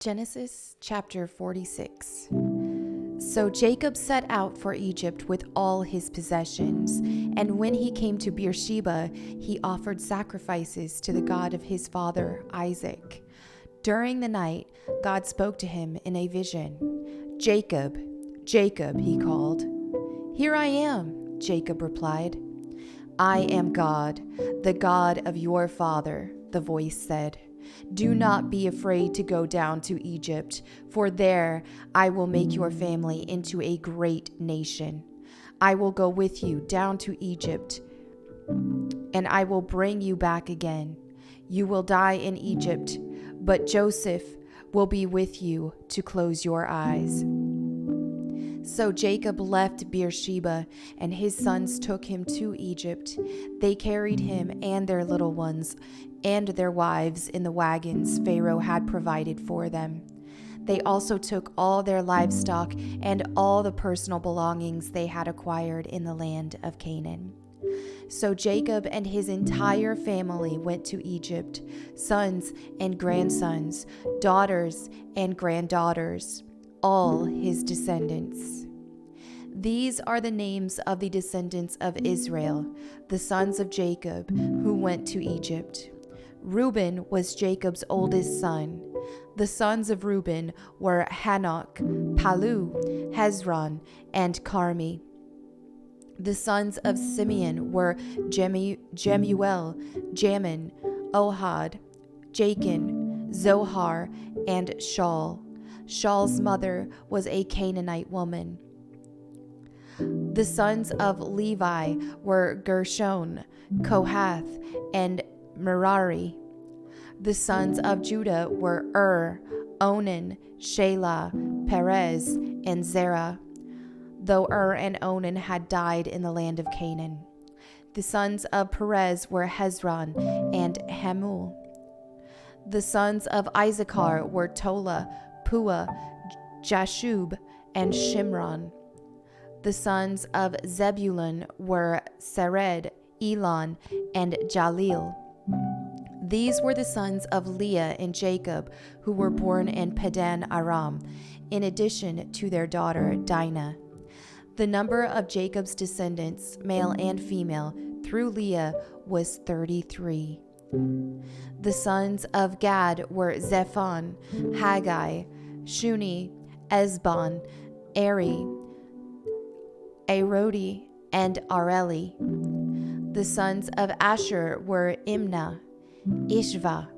Genesis chapter 46. So Jacob set out for Egypt with all his possessions, and when he came to Beersheba, he offered sacrifices to the God of his father Isaac. During the night, God spoke to him in a vision. "Jacob, Jacob," he called. "Here I am," Jacob replied. "I am God, the God of your father," the voice said. "Do not be afraid to go down to Egypt, for there I will make your family into a great nation. I will go with you down to Egypt, and I will bring you back again. You will die in Egypt, but Joseph will be with you to close your eyes." So Jacob left Beersheba, and his sons took him to Egypt. They carried him and their little ones and their wives in the wagons Pharaoh had provided for them. They also took all their livestock and all the personal belongings they had acquired in the land of Canaan. So Jacob and his entire family went to Egypt, sons and grandsons, daughters and granddaughters, all his descendants. These are the names of the descendants of Israel, the sons of Jacob, who went to Egypt. Reuben was Jacob's oldest son. The sons of Reuben were Hanok, Palu, Hezron, and Carmi. The sons of Simeon were Jemuel, Jamin, Ohad, Jachin, Zohar, and Shaul. Shaul's mother was a Canaanite woman. The sons of Levi were Gershon, Kohath, and Merari. The sons of Judah were Onan, Shelah, Perez, and Zerah, though and Onan had died in the land of Canaan. The sons of Perez were Hezron and Hamul. The sons of Issachar were Tola, Pua, Jashub, and Shimron. The sons of Zebulun were Sered, Elon, and Jalil. These were the sons of Leah and Jacob, who were born in Padan Aram, in addition to their daughter Dinah. The number of Jacob's descendants, male and female, through Leah was 33. The sons of Gad were Zephon, Haggai, Shuni, Esbon, Eri, Arodi, and Areli. The sons of Asher were Imnah, Ishva,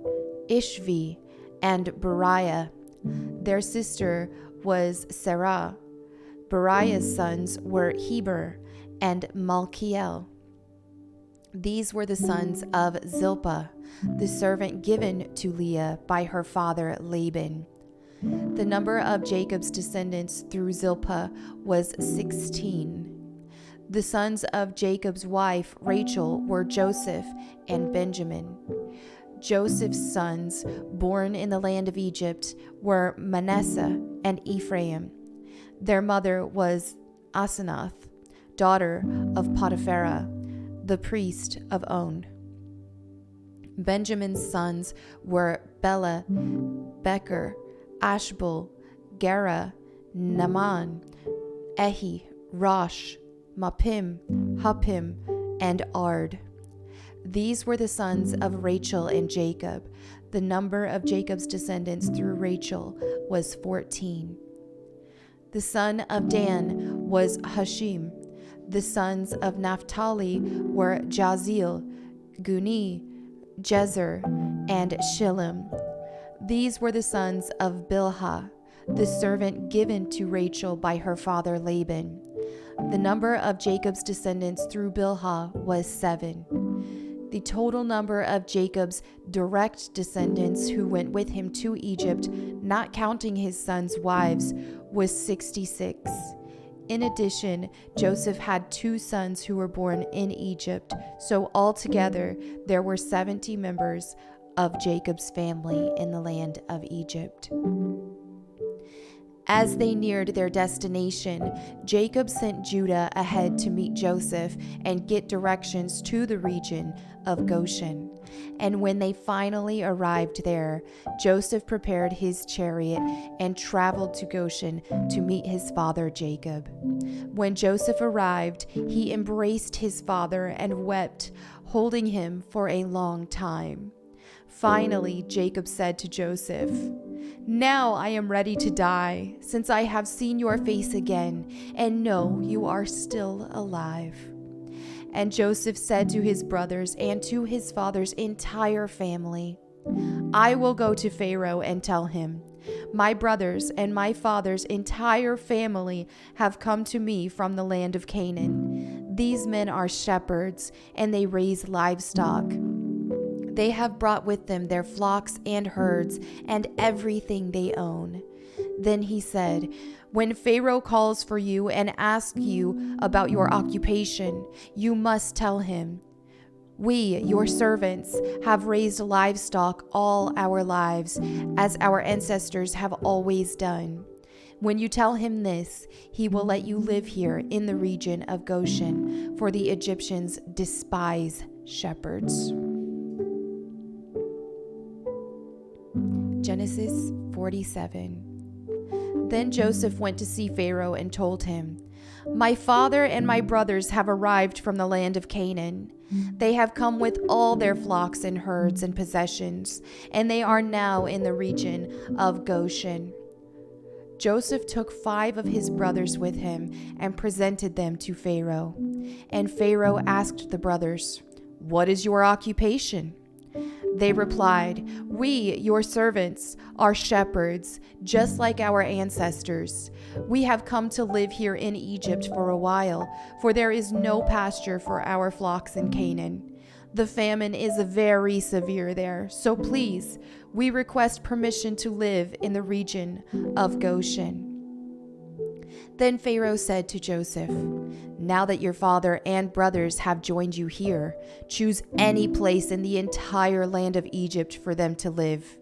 Ishvi, and Beriah. Their sister was Sarah. Beriah's sons were Heber and Malkiel. These were the sons of Zilpah, the servant given to Leah by her father Laban. The number of Jacob's descendants through Zilpah was 16. The sons of Jacob's wife Rachel were Joseph and Benjamin. Joseph's sons, born in the land of Egypt, were Manasseh and Ephraim. Their mother was Asenath, daughter of Potipharah, the priest of On. Benjamin's sons were Bela, Becher, Ashbel, Gera, Naaman, Ehi, Rosh, Mapim, Huppim, and Ard. These were the sons of Rachel and Jacob. The number of Jacob's descendants through Rachel was 14. The son of Dan was Hashim. The sons of Naphtali were Jazil, Guni, Jezer, and Shillim. These were the sons of Bilhah, the servant given to Rachel by her father Laban. The number of Jacob's descendants through Bilhah was 7. The total number of Jacob's direct descendants who went with him to Egypt, not counting his sons' wives, was 66. In addition, Joseph had 2 sons who were born in Egypt, so altogether there were 70 members of Jacob's family in the land of Egypt. As they neared their destination, Jacob sent Judah ahead to meet Joseph and get directions to the region of Goshen. And when they finally arrived there, Joseph prepared his chariot and traveled to Goshen to meet his father Jacob. When Joseph arrived, he embraced his father and wept, holding him for a long time. Finally, Jacob said to Joseph, "Now I am ready to die, since I have seen your face again and know you are still alive." And Joseph said to his brothers and to his father's entire family, "I will go to Pharaoh and tell him, 'My brothers and my father's entire family have come to me from the land of Canaan. These men are shepherds, and they raise livestock. They have brought with them their flocks and herds and everything they own.'" Then he said, "When Pharaoh calls for you and asks you about your occupation, you must tell him, 'We, your servants, have raised livestock all our lives, as our ancestors have always done.' When you tell him this, he will let you live here in the region of Goshen, for the Egyptians despise shepherds." Genesis 47. Then Joseph went to see Pharaoh and told him, "My father and my brothers have arrived from the land of Canaan. They have come with all their flocks and herds and possessions, and they are now in the region of Goshen." Joseph took 5 of his brothers with him and presented them to Pharaoh. And Pharaoh asked the brothers, "What is your occupation?" They replied, "We, your servants, are shepherds, just like our ancestors. We have come to live here in Egypt for a while, for there is no pasture for our flocks in Canaan. The famine is very severe there, so please, we request permission to live in the region of Goshen." Then Pharaoh said to Joseph, "Now that your father and brothers have joined you here, choose any place in the entire land of Egypt for them to live.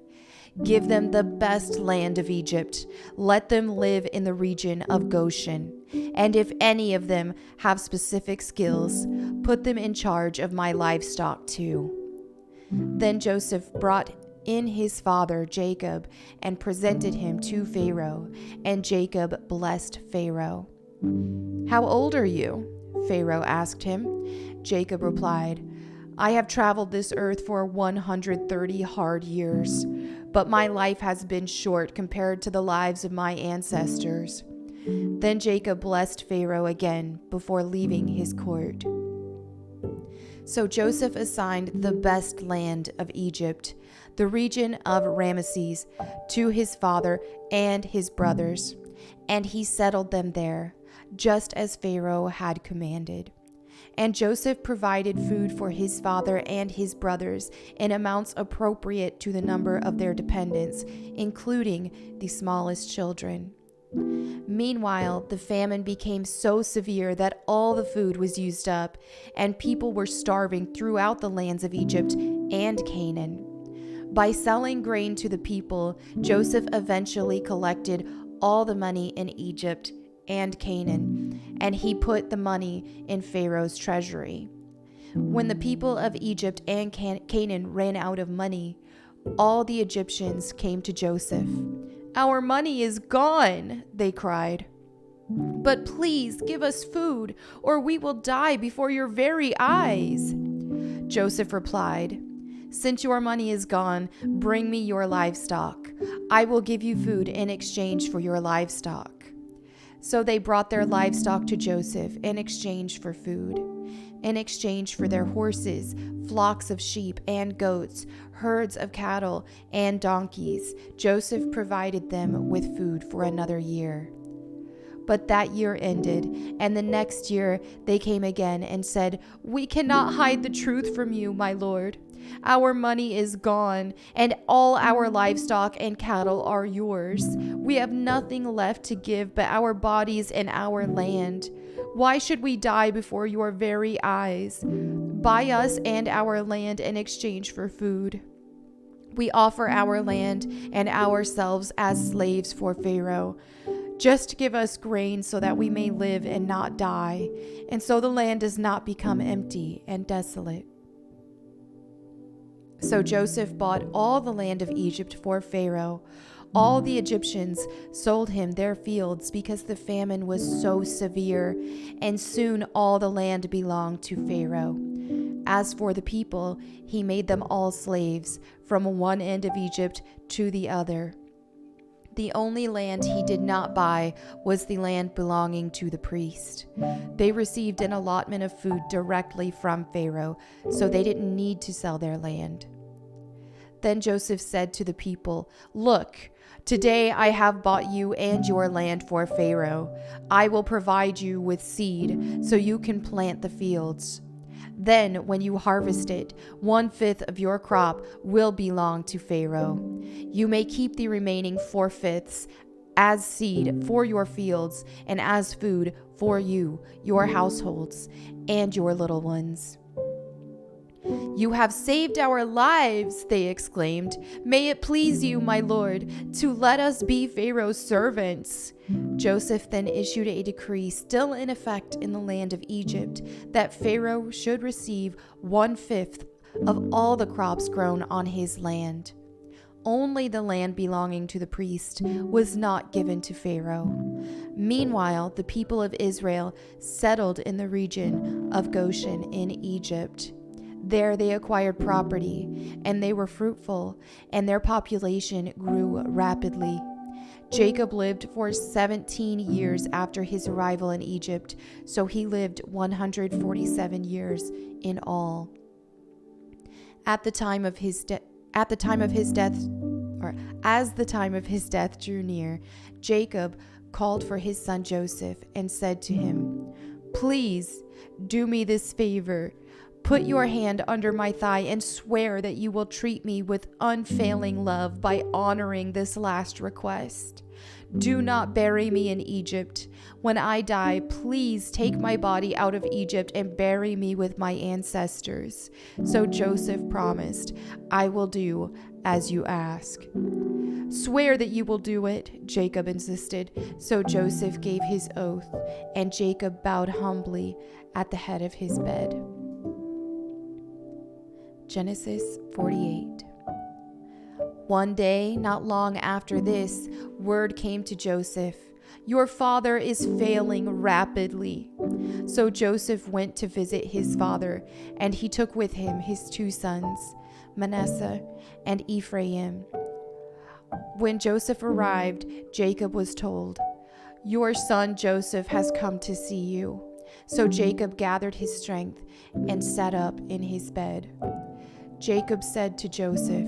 Give them the best land of Egypt. Let them live in the region of Goshen. And if any of them have specific skills, put them in charge of my livestock too." Then Joseph brought in his father Jacob and presented him to Pharaoh, and Jacob blessed Pharaoh. "How old are you?" Pharaoh asked him. Jacob replied, "I have traveled this earth for 130 hard years, but my life has been short compared to the lives of my ancestors." Then Jacob blessed Pharaoh again before leaving his court. So Joseph assigned the best land of Egypt, the region of Ramesses, to his father and his brothers, and he settled them there, just as Pharaoh had commanded. And Joseph provided food for his father and his brothers in amounts appropriate to the number of their dependents, including the smallest children. Meanwhile, the famine became so severe that all the food was used up, and people were starving throughout the lands of Egypt and Canaan. By selling grain to the people, Joseph eventually collected all the money in Egypt and Canaan, and he put the money in Pharaoh's treasury. When the people of Egypt and Canaan ran out of money, all the Egyptians came to Joseph. "Our money is gone," they cried. "But please give us food, or we will die before your very eyes." Joseph replied, "Since your money is gone, bring me your livestock. I will give you food in exchange for your livestock." So they brought their livestock to Joseph in exchange for food. In exchange for their horses, flocks of sheep and goats, herds of cattle and donkeys, Joseph provided them with food for another year. But that year ended, and the next year they came again and said, "We cannot hide the truth from you, my lord. Our money is gone, and all our livestock and cattle are yours. We have nothing left to give but our bodies and our land. Why should we die before your very eyes? Buy us and our land in exchange for food. We offer our land and ourselves as slaves for Pharaoh. Just give us grain so that we may live and not die, and so the land does not become empty and desolate." So Joseph bought all the land of Egypt for Pharaoh. All the Egyptians sold him their fields because the famine was so severe, and soon all the land belonged to Pharaoh. As for the people, he made them all slaves, from one end of Egypt to the other. The only land he did not buy was the land belonging to the priest. They received an allotment of food directly from Pharaoh, so they didn't need to sell their land. Then Joseph said to the people, "Look, today I have bought you and your land for Pharaoh. I will provide you with seed so you can plant the fields. Then, when you harvest it, 1/5 of your crop will belong to Pharaoh. You may keep the remaining 4/5 as seed for your fields and as food for you, your households, and your little ones." "You have saved our lives," they exclaimed. "May it please you, my lord, to let us be Pharaoh's servants." Joseph then issued a decree still in effect in the land of Egypt that Pharaoh should receive 1/5 of all the crops grown on his land. Only the land belonging to the priest was not given to Pharaoh. Meanwhile, the people of Israel settled in the region of Goshen in Egypt. There they acquired property, and they were fruitful, and their population grew rapidly. Jacob lived for 17 years after his arrival in Egypt, so he lived 147 years in all. As the time of his death drew near, Jacob called for his son Joseph and said to him, "Please do me this favor. Put your hand under my thigh and swear that you will treat me with unfailing love by honoring this last request. Do not bury me in Egypt. When I die, please take my body out of Egypt and bury me with my ancestors." So Joseph promised, "I will do as you ask." "Swear that you will do it," Jacob insisted. So Joseph gave his oath, and Jacob bowed humbly at the head of his bed. Genesis 48. One day, not long after this, word came to Joseph, "Your father is failing rapidly." So Joseph went to visit his father, and he took with him his 2 sons, Manasseh and Ephraim. When Joseph arrived, Jacob was told, "Your son Joseph has come to see you." So Jacob gathered his strength and sat up in his bed. Jacob said to Joseph,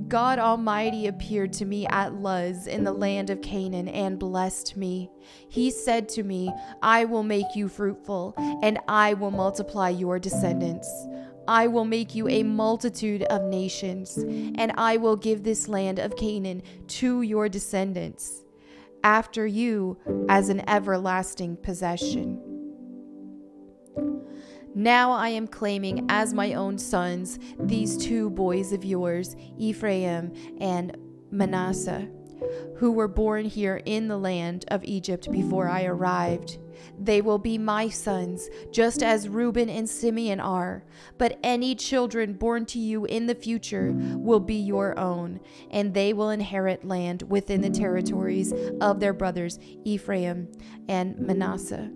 "God Almighty appeared to me at Luz in the land of Canaan and blessed me. He said to me, 'I will make you fruitful, and I will multiply your descendants. I will make you a multitude of nations, and I will give this land of Canaan to your descendants after you as an everlasting possession.' Now I am claiming as my own sons these 2 boys of yours, Ephraim and Manasseh, who were born here in the land of Egypt before I arrived. They will be my sons, just as Reuben and Simeon are. But any children born to you in the future will be your own, and they will inherit land within the territories of their brothers Ephraim and Manasseh.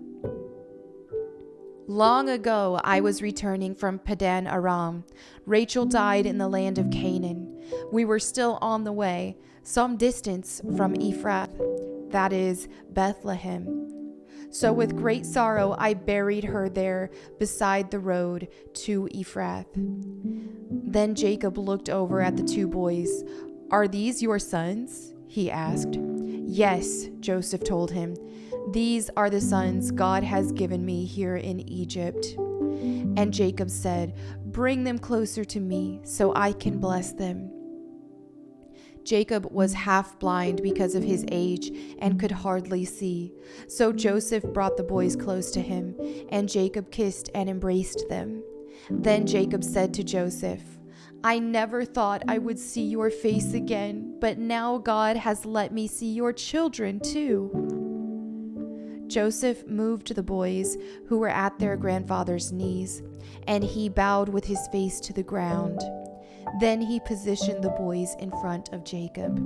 Long ago, I was returning from Padan Aram. Rachel died in the land of Canaan. We were still on the way, some distance from Ephrath, that is, Bethlehem. So with great sorrow, I buried her there beside the road to Ephrath." Then Jacob looked over at the 2 boys. "Are these your sons?" he asked. "Yes," Joseph told him. "These are the sons God has given me here in Egypt." And Jacob said, "Bring them closer to me so I can bless them." Jacob was half blind because of his age and could hardly see. So Joseph brought the boys close to him, and Jacob kissed and embraced them. Then Jacob said to Joseph, "I never thought I would see your face again, but now God has let me see your children too." Joseph moved the boys who were at their grandfather's knees, and he bowed with his face to the ground. Then he positioned the boys in front of Jacob.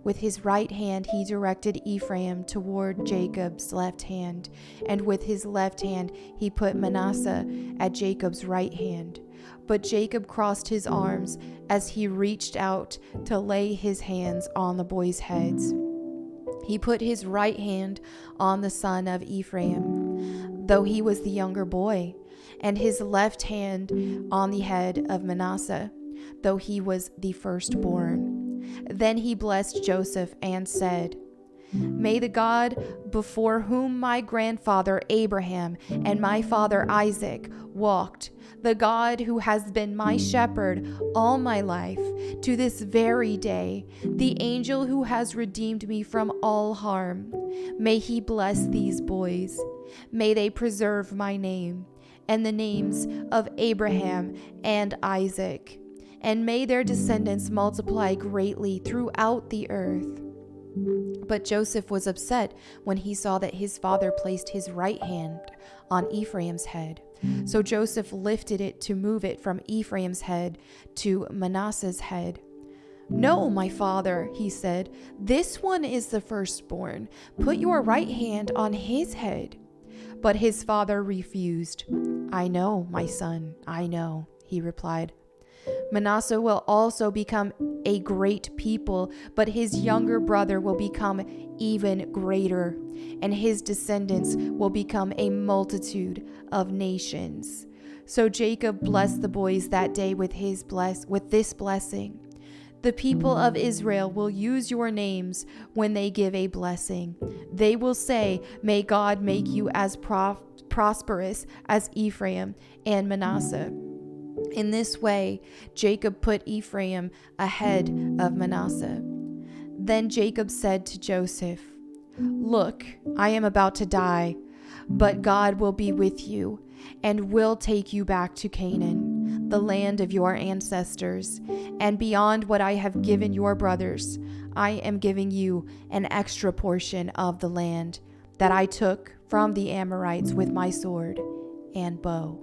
With his right hand he directed Ephraim toward Jacob's left hand, and with his left hand he put Manasseh at Jacob's right hand. But Jacob crossed his arms as he reached out to lay his hands on the boys' heads. He put his right hand on the son of Ephraim, though he was the younger boy, and his left hand on the head of Manasseh, though he was the firstborn. Then he blessed Joseph and said, "May the God before whom my grandfather Abraham and my father Isaac walked, the God who has been my shepherd all my life to this very day, the angel who has redeemed me from all harm, may he bless these boys. May they preserve my name and the names of Abraham and Isaac, and may their descendants multiply greatly throughout the earth." But Joseph was upset when he saw that his father placed his right hand on Ephraim's head. So Joseph lifted it to move it from Ephraim's head to Manasseh's head. "No, my father," he said, "this one is the firstborn. Put your right hand on his head." But his father refused. "I know, my son, I know," he replied. "Manasseh will also become a great people, but his younger brother will become even greater, and his descendants will become a multitude of nations." So Jacob blessed the boys that day with this blessing. "The people of Israel will use your names when they give a blessing. They will say, 'May God make you as prosperous as Ephraim and Manasseh.'" In this way, Jacob put Ephraim ahead of Manasseh. Then Jacob said to Joseph, "Look, I am about to die, but God will be with you and will take you back to Canaan, the land of your ancestors, and beyond what I have given your brothers, I am giving you an extra portion of the land that I took from the Amorites with my sword and bow."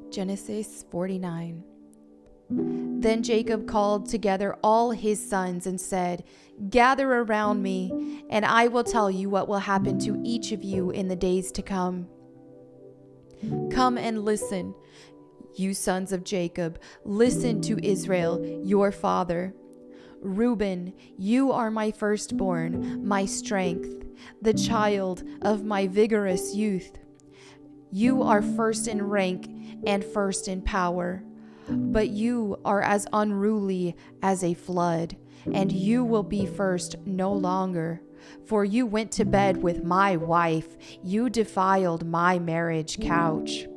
Genesis 49. Then Jacob called together all his sons and said, "Gather around me, and I will tell you what will happen to each of you in the days to come. Come and listen, you sons of Jacob. Listen to Israel, your father. Reuben, you are my firstborn, my strength, the child of my vigorous youth. You are first in rank and first in power, but you are as unruly as a flood, and you will be first no longer. For you went to bed with my wife, you defiled my marriage couch.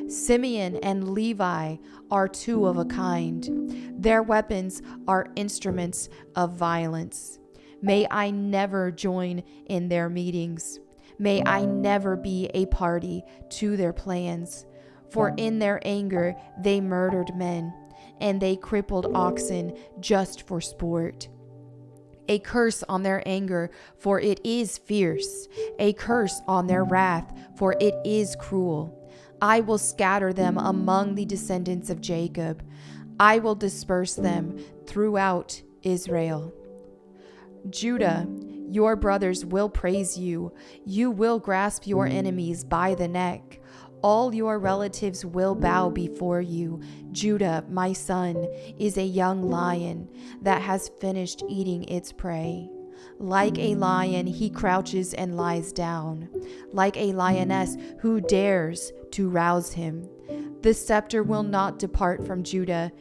Simeon and Levi are two of a kind. Their weapons are instruments of violence. May I never join in their meetings. May I never be a party to their plans. For in their anger they murdered men, and they crippled oxen just for sport. A curse on their anger, for it is fierce. A curse on their wrath, for it is cruel. I will scatter them among the descendants of Jacob. I will disperse them throughout Israel. Judah, your brothers will praise you. You will grasp your enemies by the neck. All your relatives will bow before you. Judah, my son, is a young lion that has finished eating its prey. Like a lion, he crouches and lies down, like a lioness who dares to rouse him. The scepter will not depart from Judah,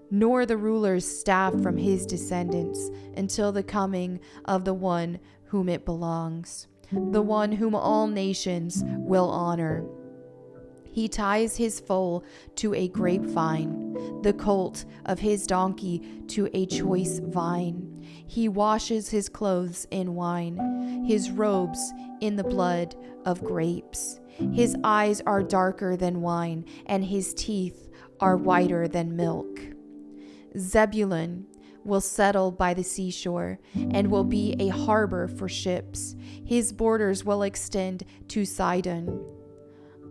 nor the ruler's staff from his descendants, until the coming of the one whom it belongs, the one whom all nations will honor. He ties his foal to a grapevine, the colt of his donkey to a choice vine. He washes his clothes in wine, his robes in the blood of grapes. His eyes are darker than wine, and his teeth are whiter than milk. Zebulun will settle by the seashore and will be a harbor for ships. His borders will extend to Sidon.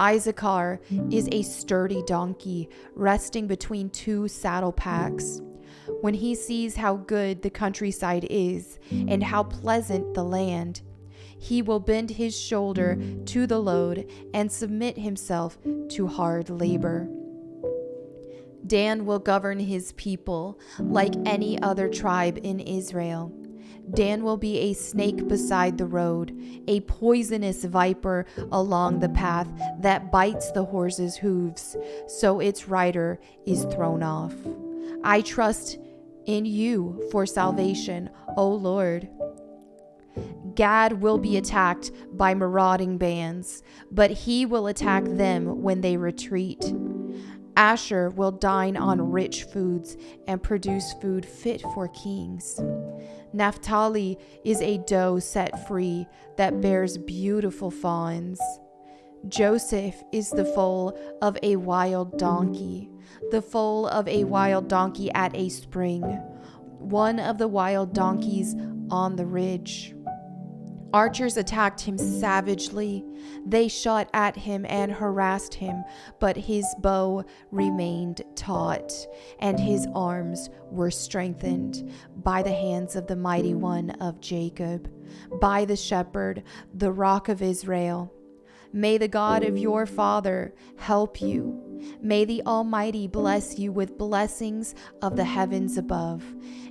Issachar is a sturdy donkey resting between two saddle packs. When he sees how good the countryside is and how pleasant the land, he will bend his shoulder to the load and submit himself to hard labor. Dan will govern his people like any other tribe in Israel. Dan will be a snake beside the road, a poisonous viper along the path that bites the horse's hooves, so its rider is thrown off. I trust in you for salvation, O Lord. Gad will be attacked by marauding bands, but he will attack them when they retreat. Asher will dine on rich foods and produce food fit for kings. Naphtali is a doe set free that bears beautiful fawns. Joseph is the foal of a wild donkey, the foal of a wild donkey at a spring, one of the wild donkeys on the ridge. Archers attacked him savagely. They shot at him and harassed him, but his bow remained taut, and his arms were strengthened by the hands of the mighty one of Jacob, by the shepherd, the rock of Israel. May the God of your father help you. May the Almighty bless you with blessings of the heavens above,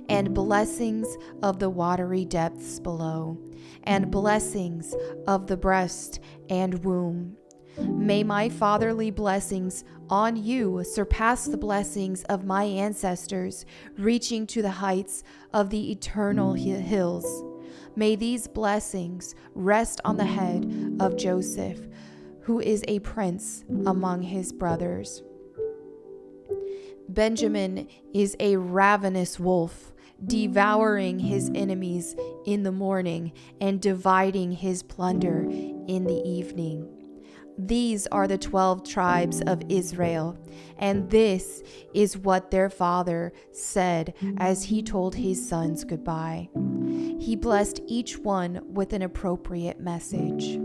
and blessings of the watery depths below, and blessings of the breast and womb. May my fatherly blessings on you surpass the blessings of my ancestors, reaching to the heights of the eternal hills. May these blessings rest on the head of Joseph, who is a prince among his brothers. Benjamin is a ravenous wolf, devouring his enemies in the morning and dividing his plunder in the evening. These are the 12 tribes of Israel, and this is what their father said as he told his sons goodbye. He blessed each one with an appropriate message.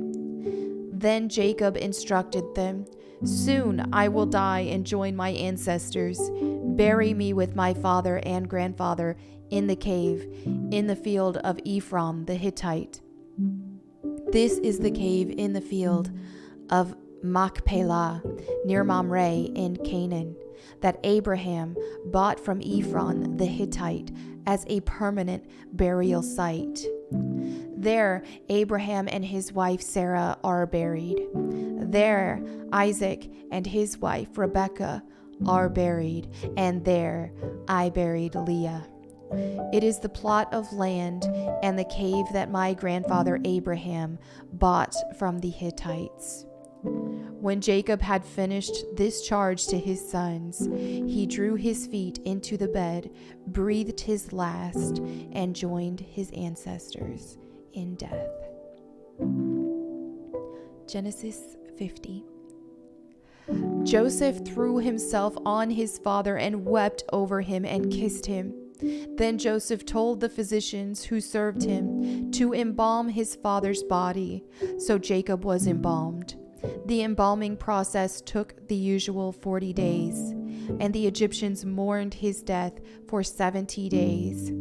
Then Jacob instructed them, "Soon I will die and join my ancestors. Bury me with my father and grandfather in the cave, in the field of Ephron the Hittite. This is the cave in the field of Machpelah, near Mamre in Canaan, that Abraham bought from Ephron the Hittite as a permanent burial site. There Abraham and his wife Sarah are buried. There Isaac and his wife Rebekah are buried, and there I buried Leah. It is the plot of land and the cave that my grandfather Abraham bought from the Hittites." When Jacob had finished this charge to his sons, he drew his feet into the bed, breathed his last, and joined his ancestors in death. Genesis 50. Joseph threw himself on his father and wept over him and kissed him. Then Joseph told the physicians who served him to embalm his father's body. So Jacob was embalmed. The embalming process took the usual 40 days, and the Egyptians mourned his death for 70 days.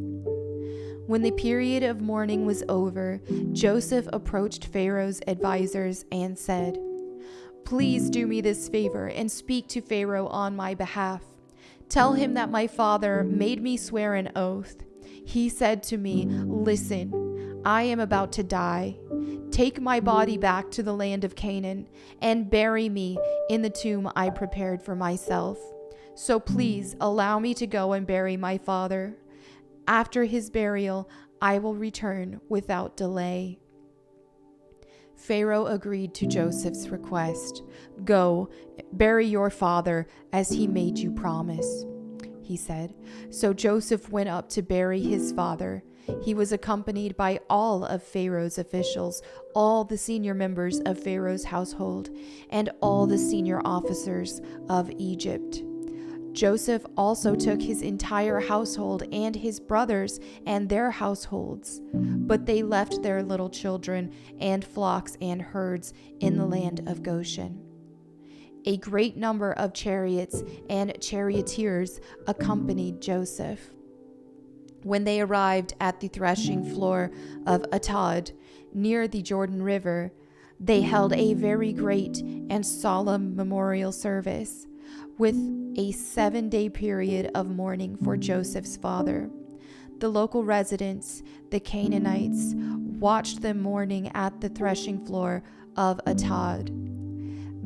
When the period of mourning was over, Joseph approached Pharaoh's advisors and said, "Please do me this favor and speak to Pharaoh on my behalf. Tell him that my father made me swear an oath. He said to me, 'Listen, I am about to die. Take my body back to the land of Canaan and bury me in the tomb I prepared for myself. So please allow me to go and bury my father. After his burial, I will return without delay." Pharaoh agreed to Joseph's request. "Go, bury your father as he made you promise," he said. So Joseph went up to bury his father. He was accompanied by all of Pharaoh's officials, all the senior members of Pharaoh's household, and all the senior officers of Egypt. Joseph also took his entire household and his brothers and their households, but they left their little children and flocks and herds in the land of Goshen. A great number of chariots and charioteers accompanied Joseph. When they arrived at the threshing floor of Atad, near the Jordan River, they held a very great and solemn memorial service, with a 7-day period of mourning for Joseph's father. The local residents, the Canaanites, watched them mourning at the threshing floor of Atad.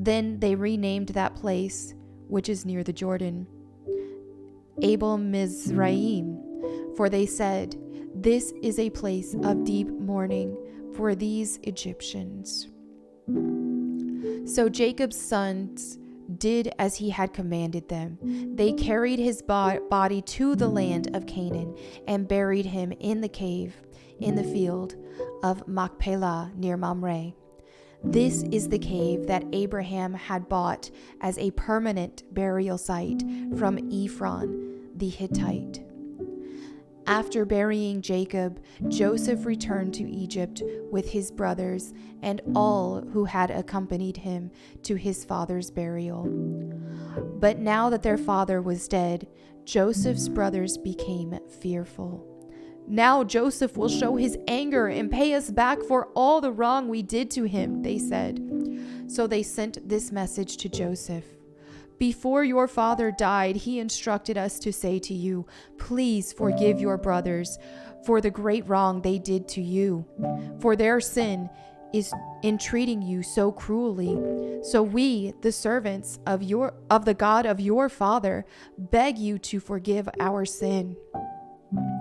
Then they renamed that place, which is near the Jordan, Abel Mizraim, for they said, "This is a place of deep mourning for these Egyptians." So Jacob's sons did as he had commanded them. They carried his body to the land of Canaan and buried him in the cave in the field of Machpelah near Mamre. This is the cave that Abraham had bought as a permanent burial site from Ephron the Hittite. After burying Jacob, Joseph returned to Egypt with his brothers and all who had accompanied him to his father's burial. But now that their father was dead, Joseph's brothers became fearful. "Now Joseph will show his anger and pay us back for all the wrong we did to him," they said. So they sent this message to Joseph. "Before your father died, he instructed us to say to you, 'Please forgive your brothers for the great wrong they did to you, for their sin is in treating you so cruelly. So we, the servants of the God of your father, beg you to forgive our sin.'"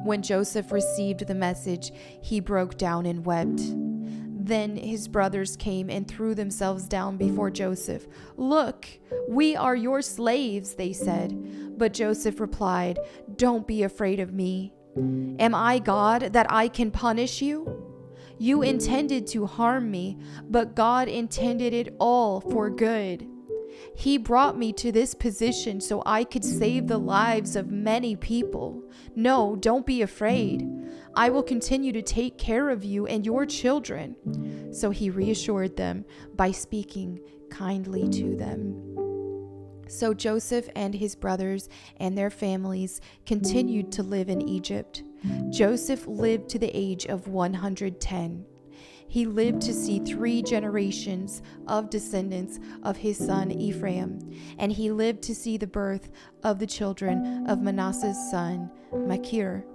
When Joseph received the message, he broke down and wept. Then his brothers came and threw themselves down before Joseph. "Look, we are your slaves," they said. But Joseph replied, "Don't be afraid of me. Am I God that I can punish you? You intended to harm me, but God intended it all for good. He brought me to this position so I could save the lives of many people. No, don't be afraid. I will continue to take care of you and your children." So he reassured them by speaking kindly to them. So Joseph and his brothers and their families continued to live in Egypt. Joseph lived to the age of 110. He lived to see 3 generations of descendants of his son Ephraim, and he lived to see the birth of the children of Manasseh's son Machir,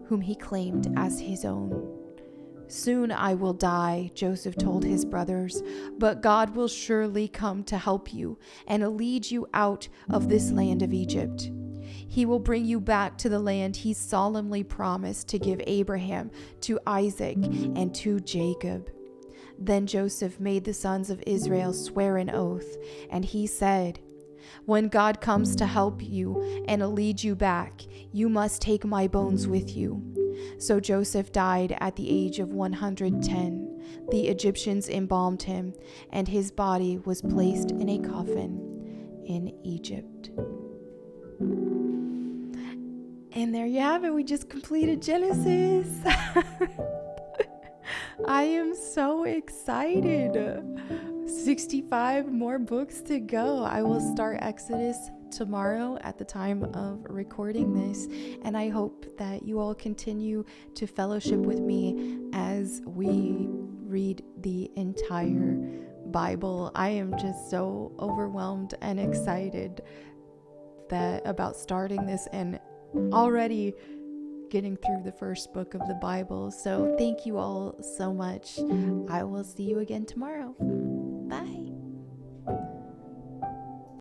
whom he claimed as his own. "Soon I will die," Joseph told his brothers, "but God will surely come to help you and lead you out of this land of Egypt. He will bring you back to the land he solemnly promised to give Abraham, to Isaac, and to Jacob." Then Joseph made the sons of Israel swear an oath, and he said, "When God comes to help you and lead you back, you must take my bones with you." So Joseph died at the age of 110. The Egyptians embalmed him, and his body was placed in a coffin in Egypt. And there you have it. We just completed Genesis. I am so excited. 65 more books to go. I will start Exodus tomorrow at the time of recording this, and I hope that you all continue to fellowship with me as we read the entire Bible. I am just so overwhelmed and excited about starting this and already getting through the first book of the Bible. So thank you all so much. I will see you again tomorrow. Bye.